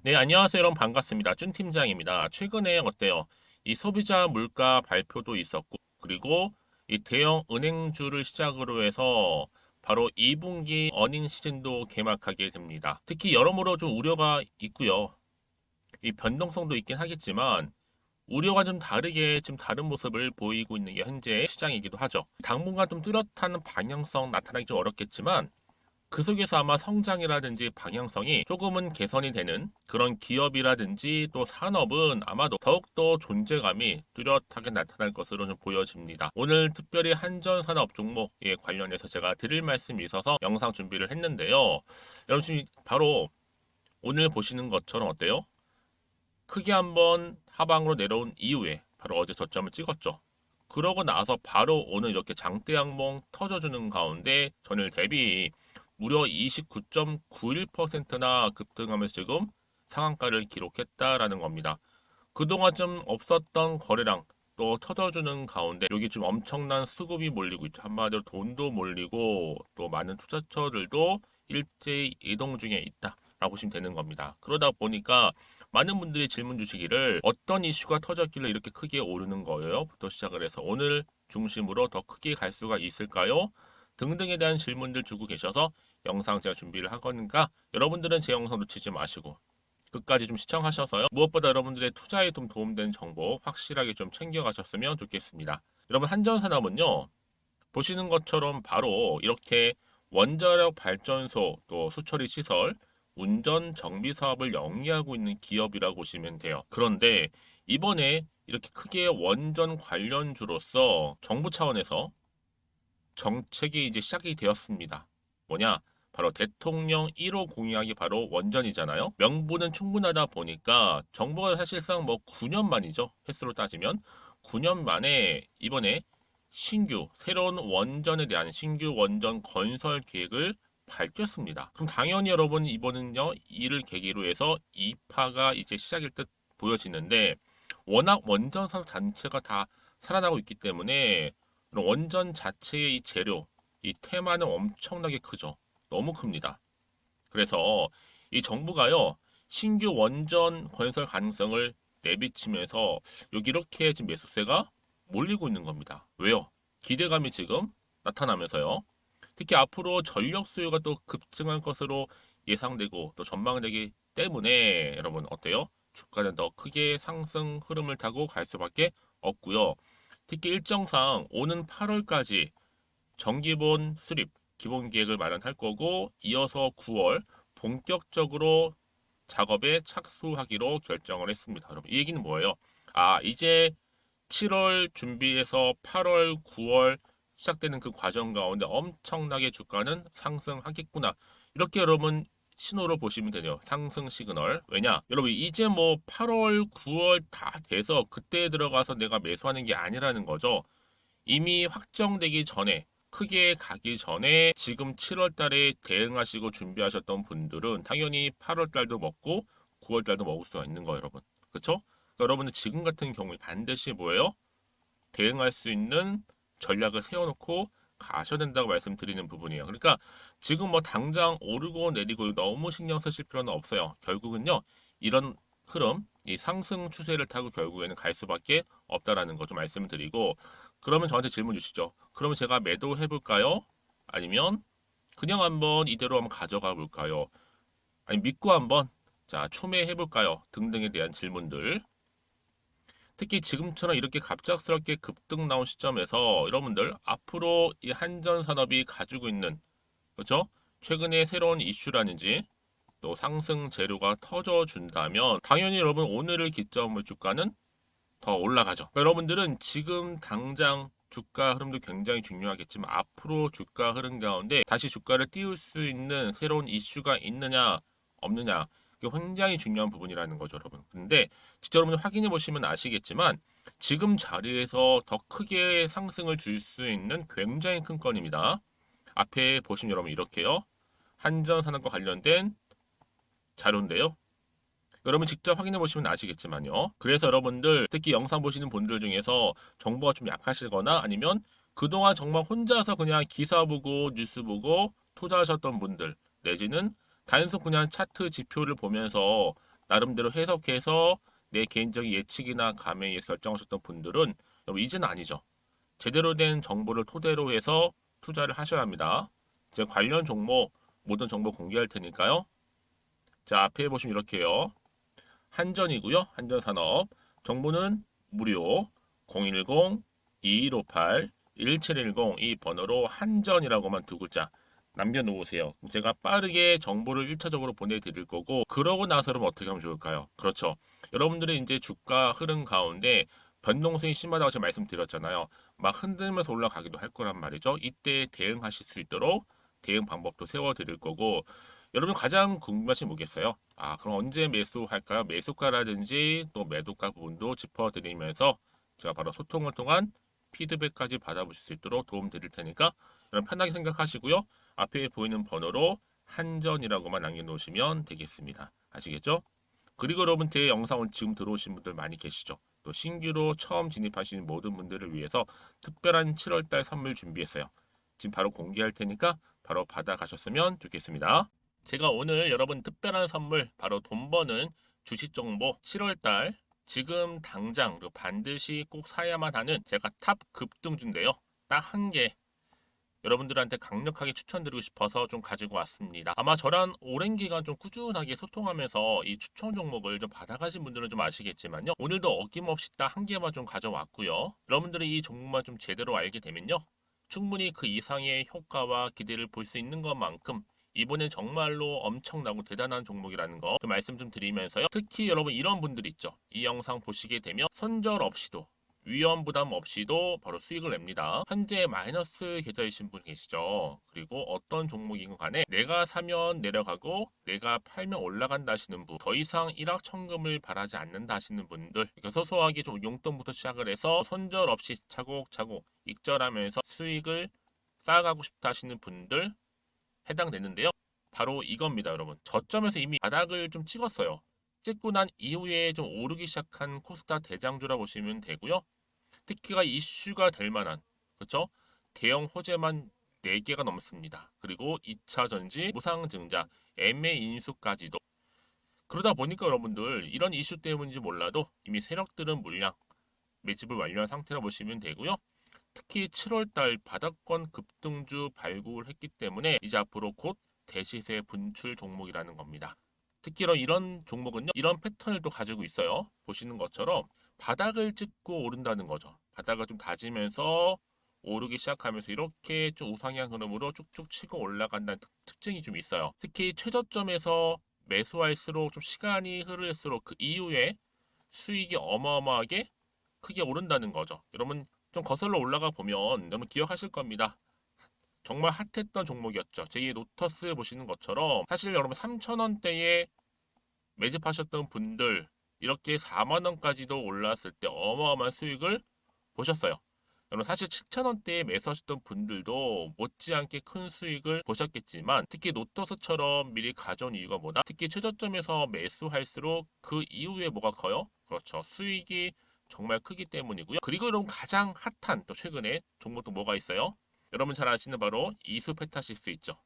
네, 안녕하세요. 여러분 반갑습니다. 준 팀장입니다. 최근에 어때요? 이 소비자 물가 발표도 있었고, 그리고 이 대형 은행주를 시작으로 해서 바로 2분기 어닝 시즌도 개막하게 됩니다. 특히 여러모로 좀 우려가 있고요. 이 변동성도 있긴 하겠지만, 우려가 좀 다르게 좀 다른 모습을 보이고 있는 게 현재 시장이기도 하죠. 당분간 좀 뚜렷한 방향성 나타나기 좀 어렵겠지만, 그 속에서 아마 성장이라든지 방향성이 조금은 개선이 되는 그런 기업이라든지 또 산업은 아마도 더욱더 존재감이 뚜렷하게 나타날 것으로 좀 보여집니다. 오늘 특별히 한전산업 종목에 관련해서 제가 드릴 말씀이 있어서 영상 준비를 했는데요. 여러분 지금 바로 오늘 보시는 것처럼 어때요? 크게 한번 하방으로 내려온 이후에 바로 어제 저점을 찍었죠. 그러고 나서 바로 오늘 이렇게 장대 양봉 터져주는 가운데 전일 대비 무려 29.91%나 급등하면서 지금 상한가를 기록했다라는 겁니다. 그동안 좀 없었던 거래량 또 터져주는 가운데 여기 좀 엄청난 수급이 몰리고 있죠. 한마디로 돈도 몰리고 또 많은 투자처들도 일제히 이동 중에 있다라고 보시면 되는 겁니다. 그러다 보니까 많은 분들이 질문 주시기를 어떤 이슈가 터졌길래 이렇게 크게 오르는 거예요? 부터 시작을 해서 오늘 중심으로 더 크게 갈 수가 있을까요? 등등에 대한 질문들 주고 계셔서 영상 제가 준비를 한 거니까 여러분들은 제 영상 놓치지 마시고 끝까지 좀 시청하셔서요. 무엇보다 여러분들의 투자에 좀 도움되는 정보 확실하게 좀 챙겨가셨으면 좋겠습니다. 여러분 한전산업은요. 보시는 것처럼 바로 이렇게 원자력 발전소 또 수처리 시설 운전 정비 사업을 영위하고 있는 기업이라고 보시면 돼요. 그런데 이번에 이렇게 크게 원전 관련주로서 정부 차원에서 정책이 이제 시작이 되었습니다. 뭐냐? 바로 대통령 1호 공약이 바로 원전이잖아요. 명분은 충분하다 보니까 정부가 사실상 뭐 9년 만이죠. 횟수로 따지면 9년 만에 이번에 신규 새로운 원전에 대한 신규 원전 건설 계획을 밝혔습니다. 그럼 당연히 여러분 이번은요 이를 계기로 해서 2파가 이제 시작일 듯 보여지는데 워낙 원전 산업 자체가 다 살아나고 있기 때문에 원전 자체의 이 재료, 이 테마는 엄청나게 크죠. 너무 큽니다. 그래서 이 정부가요, 신규 원전 건설 가능성을 내비치면서 여기 이렇게 지금 매수세가 몰리고 있는 겁니다. 왜요? 기대감이 지금 나타나면서요. 특히 앞으로 전력 수요가 또 급증할 것으로 예상되고 또 전망되기 때문에 여러분 어때요? 주가는 더 크게 상승 흐름을 타고 갈 수밖에 없고요. 특히 일정상 오는 8월까지 정기본 수립 기본 계획을 마련할 거고 이어서 9월 본격적으로 작업에 착수하기로 결정을 했습니다. 여러분 이 얘기는 뭐예요? 아 이제 7월 준비해서 8월, 9월 시작되는 그 과정 가운데 엄청나게 주가는 상승하겠구나. 이렇게 여러분 신호를 보시면 되네요. 상승 시그널. 왜냐? 여러분 이제 뭐 8월, 9월 다 돼서 그때 들어가서 내가 매수하는 게 아니라는 거죠. 이미 확정되기 전에 크게 가기 전에 지금 7월 달에 대응하시고 준비하셨던 분들은 당연히 8월 달도 먹고 9월 달도 먹을 수가 있는 거예요, 여러분. 그렇죠? 그러니까 여러분은 지금 같은 경우에 반드시 뭐예요? 대응할 수 있는 전략을 세워놓고 가셔야 된다고 말씀드리는 부분이에요. 그러니까 지금 뭐 당장 오르고 내리고 너무 신경 쓰실 필요는 없어요. 결국은요, 이런 흐름, 이 상승 추세를 타고 결국에는 갈 수밖에 없다라는 거 좀 말씀을 드리고, 그러면 저한테 질문 주시죠. 그러면 제가 매도해 볼까요? 아니면 그냥 한번 이대로 한번 가져가 볼까요? 아니 믿고 한번 자 추매해 볼까요? 등등에 대한 질문들. 특히 지금처럼 이렇게 갑작스럽게 급등 나온 시점에서 여러분들 앞으로 이 한전 산업이 가지고 있는 그렇죠? 최근에 새로운 이슈라든지 또 상승 재료가 터져준다면 당연히 여러분 오늘을 기점으로 주가는 더 올라가죠. 그러니까 여러분들은 지금 당장 주가 흐름도 굉장히 중요하겠지만 앞으로 주가 흐름 가운데 다시 주가를 띄울 수 있는 새로운 이슈가 있느냐 없느냐 이게 굉장히 중요한 부분이라는 거죠, 여러분. 근데 진짜 여러분 확인해 보시면 아시겠지만 지금 자리에서 더 크게 상승을 줄 수 있는 굉장히 큰 건입니다. 앞에 보시면 여러분 이렇게요. 한전산업과 관련된 자료인데요. 여러분 직접 확인해 보시면 아시겠지만요. 그래서 여러분들 특히 영상 보시는 분들 중에서 정보가 좀 약하시거나 아니면 그동안 정말 혼자서 그냥 기사 보고 뉴스 보고 투자하셨던 분들 내지는 단순 그냥 차트 지표를 보면서 나름대로 해석해서 내 개인적인 예측이나 감에 의해서 결정하셨던 분들은 여러분 이제는 아니죠. 제대로 된 정보를 토대로 해서 투자를 하셔야 합니다. 제 관련 종목 모든 정보 공개할 테니까요. 자, 앞에 보시면 이렇게요. 한전이고요. 한전산업. 정보는 무료 010-2158-1710 이 번호로 한전이라고만 두 글자 남겨놓으세요. 제가 빠르게 정보를 1차적으로 보내드릴 거고 그러고 나서 그럼 어떻게 하면 좋을까요? 그렇죠. 여러분들의 이제 주가 흐름 가운데 변동성이 심하다고 제가 말씀드렸잖아요. 막 흔들면서 올라가기도 할 거란 말이죠. 이때 대응하실 수 있도록 대응 방법도 세워드릴 거고 여러분 가장 궁금하신 뭐겠어요? 그럼 언제 매수할까요? 매수가라든지 또 매도가 부분도 짚어드리면서 제가 바로 소통을 통한 피드백까지 받아보실 수 있도록 도움 드릴 테니까 여러분 편하게 생각하시고요. 앞에 보이는 번호로 한전이라고만 남겨놓으시면 되겠습니다. 아시겠죠? 그리고 여러분 제 영상을 지금 들어오신 분들 많이 계시죠? 또 신규로 처음 진입하시는 모든 분들을 위해서 특별한 7월달 선물 준비했어요. 지금 바로 공개할 테니까 바로 받아가셨으면 좋겠습니다. 제가 오늘 여러분 특별한 선물 바로 돈 버는 주식 정보 7월달 지금 당장 그리고 반드시 꼭 사야만 하는 제가 탑 급등주인데요. 딱 한 개 여러분들한테 강력하게 추천드리고 싶어서 좀 가지고 왔습니다. 아마 저랑 오랜 기간 좀 꾸준하게 소통하면서 이 추천 종목을 좀 받아가신 분들은 좀 아시겠지만요. 오늘도 어김없이 딱 한 개만 좀 가져왔고요. 여러분들이 이 종목만 좀 제대로 알게 되면요. 충분히 그 이상의 효과와 기대를 볼 수 있는 것만큼 이번엔 정말로 엄청나고 대단한 종목이라는 거 말씀 좀 드리면서요. 특히 여러분 이런 분들 있죠. 이 영상 보시게 되면 손절 없이도 위험 부담 없이도 바로 수익을 냅니다. 현재 마이너스 계좌이신 분 계시죠? 그리고 어떤 종목이건 간에 내가 사면 내려가고 내가 팔면 올라간다 하시는 분, 더 이상 일확천금을 바라지 않는다 하시는 분들, 그러니까 소소하게 좀 용돈부터 시작을 해서 손절 없이 차곡차곡 익절하면서 수익을 쌓아가고 싶다 하시는 분들 해당되는데요. 바로 이겁니다, 여러분. 저점에서 이미 바닥을 좀 찍었어요. 찍고 난 이후에 좀 오르기 시작한 코스닥 대장주라 보시면 되고요. 특히가 이슈가 될 만한 그렇죠? 대형 호재만 4개가 넘습니다. 그리고 2차 전지, 무상증자, 애매 인수까지도 그러다 보니까 여러분들 이런 이슈 때문인지 몰라도 이미 세력들은 물량 매집을 완료한 상태라 보시면 되고요. 특히 7월달 바닥권 급등주 발굴을 했기 때문에 이제 앞으로 곧 대시세 분출 종목이라는 겁니다. 특히 이런 종목은요, 이런 패턴을 또 가지고 있어요. 보시는 것처럼 바닥을 찍고 오른다는 거죠. 바닥을 좀 다지면서 오르기 시작하면서 이렇게 좀 우상향 흐름으로 쭉쭉 치고 올라간다는 특징이 좀 있어요. 특히 최저점에서 매수할수록 좀 시간이 흐를수록 그 이후에 수익이 어마어마하게 크게 오른다는 거죠. 여러분 좀 거슬러 올라가 보면 여러분 기억하실 겁니다. 정말 핫했던 종목이었죠. 제2의 노터스 보시는 것처럼 사실 여러분 3,000원대에 매집하셨던 분들 이렇게 4만 원까지도 올랐을 때 어마어마한 수익을 보셨어요. 여러분 사실 7,000원대에 매수하셨던 분들도 못지않게 큰 수익을 보셨겠지만 특히 노터스처럼 미리 가져온 이유가 뭐다? 특히 최저점에서 매수할수록 그 이후에 뭐가 커요? 그렇죠. 수익이 정말 크기 때문이고요. 그리고 여러분 가장 핫한 또 최근에 종목도 뭐가 있어요? 여러분 잘 아시는 바로 이수페타시스 있죠.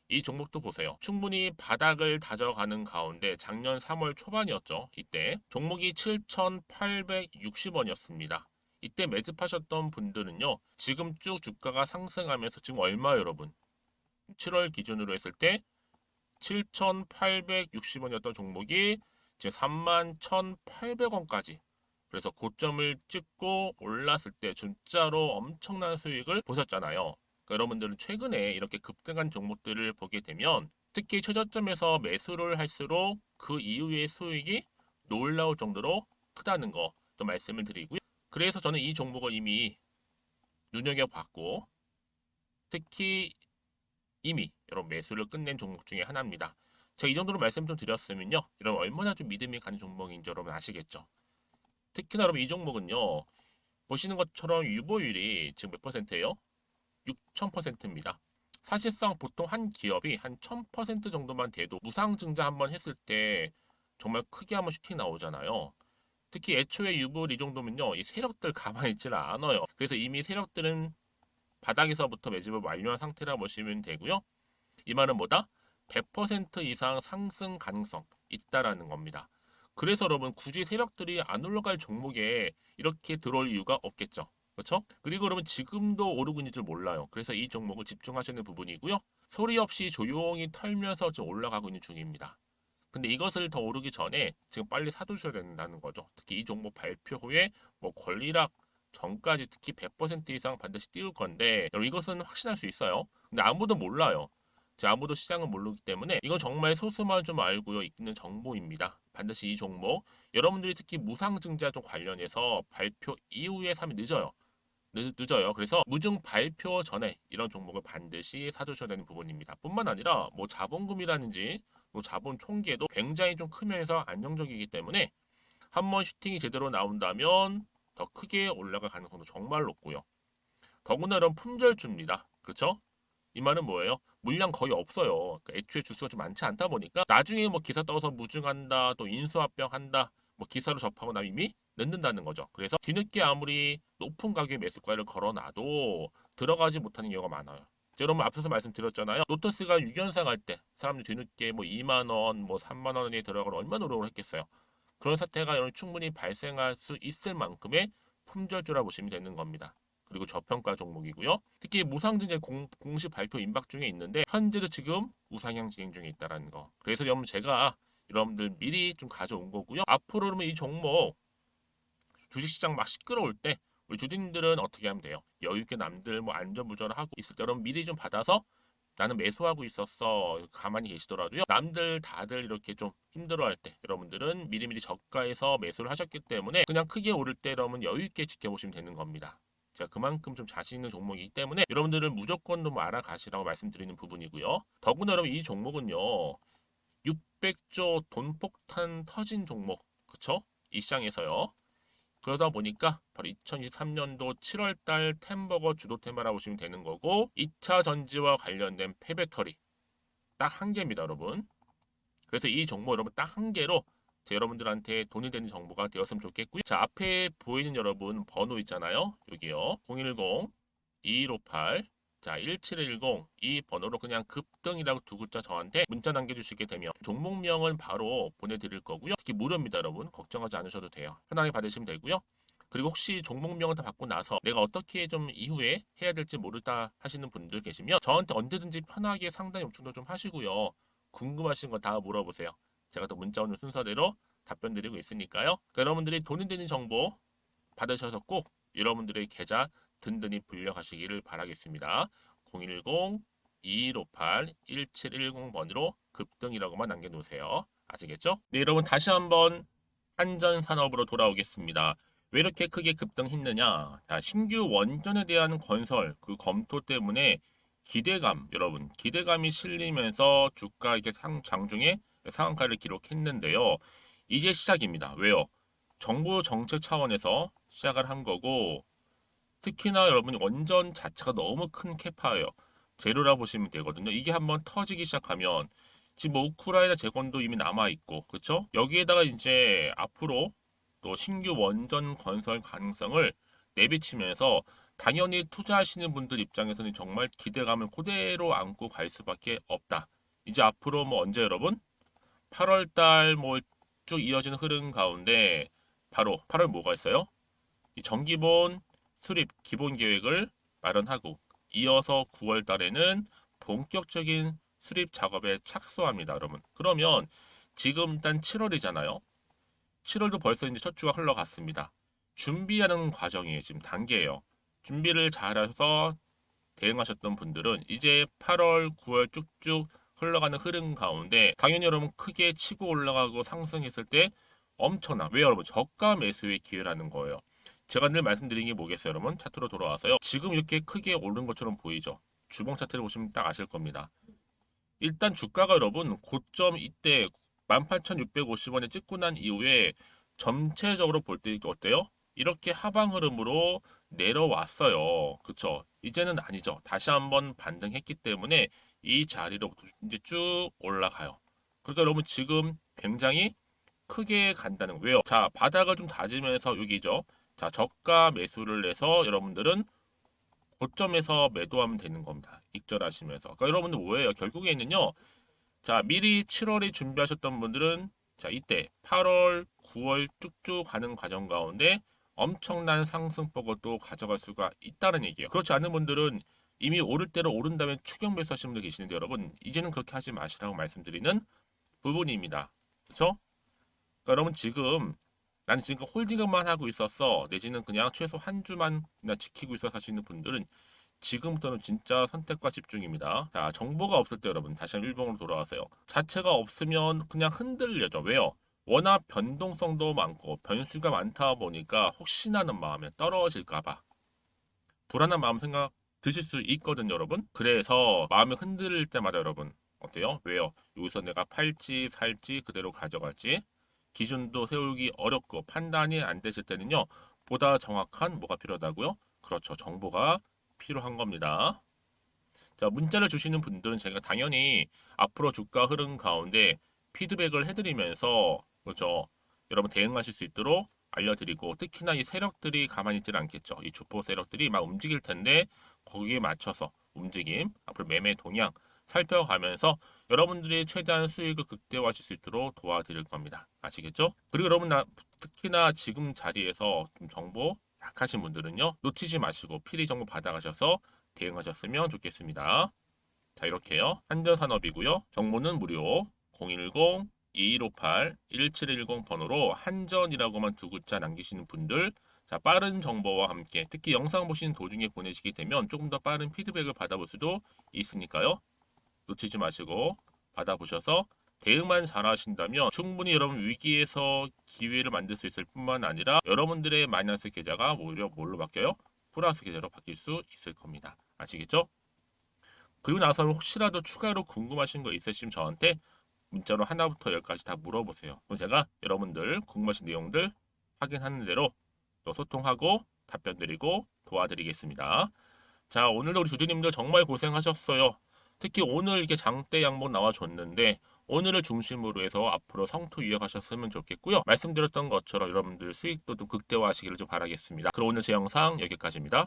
이 종목도 보세요. 충분히 바닥을 다져가는 가운데 작년 3월 초반이었죠. 이때 종목이 7,860원이었습니다. 이때 매집하셨던 분들은요. 지금 쭉 주가가 상승하면서 지금 얼마 여러분? 7월 기준으로 했을 때 7,860원이었던 종목이 이제 31,800원까지 그래서 고점을 찍고 올랐을 때 진짜로 엄청난 수익을 보셨잖아요. 그러니까 여러분들은 최근에 이렇게 급등한 종목들을 보게 되면 특히 최저점에서 매수를 할수록 그 이후의 수익이 놀라울 정도로 크다는 거 좀 말씀을 드리고요. 그래서 저는 이 종목을 이미 눈여겨봤고 특히 이미 여러분 매수를 끝낸 종목 중에 하나입니다. 제가 이 정도로 말씀 좀 드렸으면요. 여러분 얼마나 좀 믿음이 가는 종목인지 여러분 아시겠죠? 특히나 여러분 이 종목은요. 보시는 것처럼 유보율이 지금 몇 퍼센트예요? 6,000%입니다. 사실상 보통 한 기업이 한 1,000% 정도만 돼도 무상증자 한번 했을 때 정말 크게 한번 슈팅 나오잖아요. 특히 애초에 유보율 이 정도면요. 이 세력들 가만히 있지는 않아요. 그래서 이미 세력들은 바닥에서부터 매집을 완료한 상태라 보시면 되고요. 이 말은 뭐다? 100% 이상 상승 가능성 있다라는 겁니다. 그래서 여러분 굳이 세력들이 안 올라갈 종목에 이렇게 들어올 이유가 없겠죠. 그렇죠? 그리고 여러분 지금도 오르고 있는 줄 몰라요. 그래서 이 종목을 집중하시는 부분이고요. 소리 없이 조용히 털면서 좀 올라가고 있는 중입니다. 근데 이것을 더 오르기 전에 지금 빨리 사두셔야 된다는 거죠. 특히 이 종목 발표 후에 뭐 권리락 전까지 특히 100% 이상 반드시 띄울 건데 여러분 이것은 확신할 수 있어요. 근데 아무도 몰라요. 아무도 시장은 모르기 때문에 이건 정말 소수만 좀 알고 있는 정보입니다. 반드시 이 종목 여러분들이 특히 무상증자 좀 관련해서 발표 이후에 사면 늦어요. 늦어요. 그래서 무증 발표 전에 이런 종목을 반드시 사두셔야 되는 부분입니다. 뿐만 아니라 뭐 자본금이라든지 뭐 자본 총계도 굉장히 좀 크면서 안정적이기 때문에 한번 슈팅이 제대로 나온다면 더 크게 올라갈 가능성도 정말 높고요. 더구나 이런 품절주입니다. 그렇죠? 이 말은 뭐예요? 물량 거의 없어요. 그러니까 애초에 주수가 좀 많지 않다 보니까 나중에 뭐 기사 떠서 무증한다, 또 인수합병한다, 뭐 기사로 접하고 나면 이미 늦는다는 거죠. 그래서 뒤늦게 아무리 높은 가격의 매수가를 걸어놔도 들어가지 못하는 경우가 많아요. 여러분 앞서서 말씀드렸잖아요. 로터스가 6연상 할 때 사람들이 뒤늦게 뭐 2만 원, 뭐 3만 원에 들어가고 얼마나 노력을 했겠어요. 그런 사태가 충분히 발생할 수 있을 만큼의 품절주라 보시면 되는 겁니다. 그리고 저평가 종목이고요. 특히 무상증자 공식 발표 임박 중에 있는데 현재도 지금 우상향 진행 중에 있다는 거. 그래서 여러분 제가 여러분들 미리 좀 가져온 거고요. 앞으로 그러면 이 종목 주식시장 막 시끄러울 때 우리 주주님들은 어떻게 하면 돼요? 여유 있게 남들 뭐 안전부전을 하고 있을 때 여러분 미리 좀 받아서 나는 매수하고 있었어. 가만히 계시더라도요. 남들 다들 이렇게 좀 힘들어할 때 여러분들은 미리미리 저가에서 매수를 하셨기 때문에 그냥 크게 오를 때 여러분 여유 있게 지켜보시면 되는 겁니다. 제가 그만큼 좀 자신 있는 종목이기 때문에 여러분들은 무조건 좀 알아가시라고 말씀드리는 부분이고요. 더구나 여러분 이 종목은요. 600조 돈폭탄 터진 종목. 그쵸? 이 시장에서요. 그러다 보니까 바로 2023년도 7월달 템버거 주도 테마라고 보시면 되는 거고 2차 전지와 관련된 폐배터리 딱 한 개입니다, 여러분. 그래서 이 정보 여러분 딱 한 개로 여러분들한테 돈이 되는 정보가 되었으면 좋겠고요. 자, 앞에 보이는 여러분 번호 있잖아요. 여기요. 010-2158 자, 1710 이 번호로 그냥 급등이라고 두 글자 저한테 문자 남겨주시게 되면 종목명은 바로 보내드릴 거고요. 특히 무료입니다, 여러분. 걱정하지 않으셔도 돼요. 편하게 받으시면 되고요. 그리고 혹시 종목명을 다 받고 나서 내가 어떻게 좀 이후에 해야 될지 모르다 하시는 분들 계시면 저한테 언제든지 편하게 상담 요청도 좀 하시고요. 궁금하신 거 다 물어보세요. 제가 또 문자 오는 순서대로 답변 드리고 있으니까요. 그러니까 여러분들이 돈이 되는 정보 받으셔서 꼭 여러분들의 계좌 든든히 불려가시기를 바라겠습니다. 010-2158-1710번으로 급등이라고만 남겨놓으세요. 아시겠죠? 네, 여러분 다시 한번 한전산업으로 돌아오겠습니다. 왜 이렇게 크게 급등했느냐? 자, 신규 원전에 대한 건설 그 검토 때문에 기대감, 여러분 기대감이 실리면서 주가 이렇게 장중에 상한가를 기록했는데요. 이제 시작입니다. 왜요? 정부 정책 차원에서 시작을 한 거고 특히나 여러분 원전 자체가 너무 큰 캐파예요. 재료라 보시면 되거든요. 이게 한번 터지기 시작하면 지금 뭐 우크라이나 재건도 이미 남아 있고, 그렇죠? 여기에다가 이제 앞으로 또 신규 원전 건설 가능성을 내비치면서 당연히 투자하시는 분들 입장에서는 정말 기대감을 그대로 안고 갈 수밖에 없다. 이제 앞으로 뭐 언제 여러분? 8월 달 뭐 쭉 이어지는 흐름 가운데 바로 8월 뭐가 있어요? 이 정기본 수립 기본 계획을 마련하고 이어서 9월 달에는 본격적인 수립 작업에 착수합니다, 여러분. 그러면 지금 일단 7월이잖아요. 7월도 벌써 이제 첫 주가 흘러갔습니다. 준비하는 과정이에요. 지금 단계예요. 준비를 잘해서 대응하셨던 분들은 이제 8월, 9월 쭉쭉 흘러가는 흐름 가운데 당연히 여러분 크게 치고 올라가고 상승했을 때 엄청나. 왜 여러분? 저가 매수의 기회라는 거예요. 제가 늘 말씀드린 게 뭐겠어요, 여러분? 차트로 돌아와서요. 지금 이렇게 크게 오른 것처럼 보이죠? 주봉 차트를 보시면 딱 아실 겁니다. 일단 주가가 여러분 고점 이때 18,650원에 찍고 난 이후에 전체적으로 볼 때 어때요? 이렇게 하방 흐름으로 내려왔어요. 그쵸? 이제는 아니죠. 다시 한번 반등했기 때문에 이 자리로부터 이제 쭉 올라가요. 그러니까 여러분 지금 굉장히 크게 간다는 거예요. 자, 바닥을 좀 다지면서 여기죠. 자, 저가 매수를 내서 여러분들은 고점에서 매도하면 되는 겁니다. 익절하시면서. 그러니까 여러분들 뭐예요? 결국에는요. 자, 미리 7월에 준비하셨던 분들은 자, 이때 8월, 9월 쭉쭉 가는 과정 가운데 엄청난 상승폭을 또 가져갈 수가 있다는 얘기예요. 그렇지 않은 분들은 이미 오를 대로 오른 다음에 추격 매수하시는 분들 계시는데 여러분 이제는 그렇게 하지 마시라고 말씀드리는 부분입니다. 그렇죠? 그러니까 여러분 지금 나는 지금 홀딩만 하고 있었어 내지는 그냥 최소 한 주만 그냥 지키고 있어 하시는 분들은 지금부터는 진짜 선택과 집중입니다. 자, 정보가 없을 때 여러분 다시 한번 일봉으로 돌아가세요. 자체가 없으면 그냥 흔들려죠. 왜요? 워낙 변동성도 많고 변수가 많다 보니까 혹시나는 마음에 떨어질까봐 불안한 마음 생각 드실 수 있거든요, 여러분. 그래서 마음이 흔들릴 때마다 여러분 어때요? 왜요? 여기서 내가 팔지 살지 그대로 가져갈지 기준도 세우기 어렵고 판단이 안 되실 때는요. 보다 정확한 뭐가 필요하다고요? 그렇죠. 정보가 필요한 겁니다. 자, 문자를 주시는 분들은 제가 당연히 앞으로 주가 흐름 가운데 피드백을 해드리면서 그렇죠. 여러분 대응하실 수 있도록 알려드리고 특히나 이 세력들이 가만히 있지는 않겠죠. 이 주포 세력들이 막 움직일 텐데 거기에 맞춰서 움직임, 앞으로 매매 동향 살펴가면서 여러분들이 최대한 수익을 극대화하실 수 있도록 도와드릴 겁니다. 아시겠죠? 그리고 여러분 특히나 지금 자리에서 좀 정보 약하신 분들은요. 놓치지 마시고 필히 정보 받아가셔서 대응하셨으면 좋겠습니다. 자, 이렇게요. 한전산업이고요. 정보는 무료 010-2158-1710 번호로 한전이라고만 두 글자 남기시는 분들 자, 빠른 정보와 함께 특히 영상 보시는 도중에 보내시게 되면 조금 더 빠른 피드백을 받아볼 수도 있으니까요. 놓치지 마시고 받아보셔서 대응만 잘하신다면 충분히 여러분 위기에서 기회를 만들 수 있을 뿐만 아니라 여러분들의 마이너스 계좌가 오히려 뭘로 바뀌어요? 플러스 계좌로 바뀔 수 있을 겁니다. 아시겠죠? 그리고 나서 혹시라도 추가로 궁금하신 거 있으시면 저한테 문자로 하나부터 열까지 다 물어보세요. 그럼 제가 여러분들 궁금하신 내용들 확인하는 대로 또 소통하고 답변 드리고 도와드리겠습니다. 자, 오늘도 우리 주주님들 정말 고생하셨어요. 특히 오늘 이렇게 장대 양봉 나와줬는데 오늘을 중심으로 해서 앞으로 성투 이어가셨으면 좋겠고요. 말씀드렸던 것처럼 여러분들 수익도 좀 극대화하시기를 좀 바라겠습니다. 그럼 오늘 제 영상 여기까지입니다.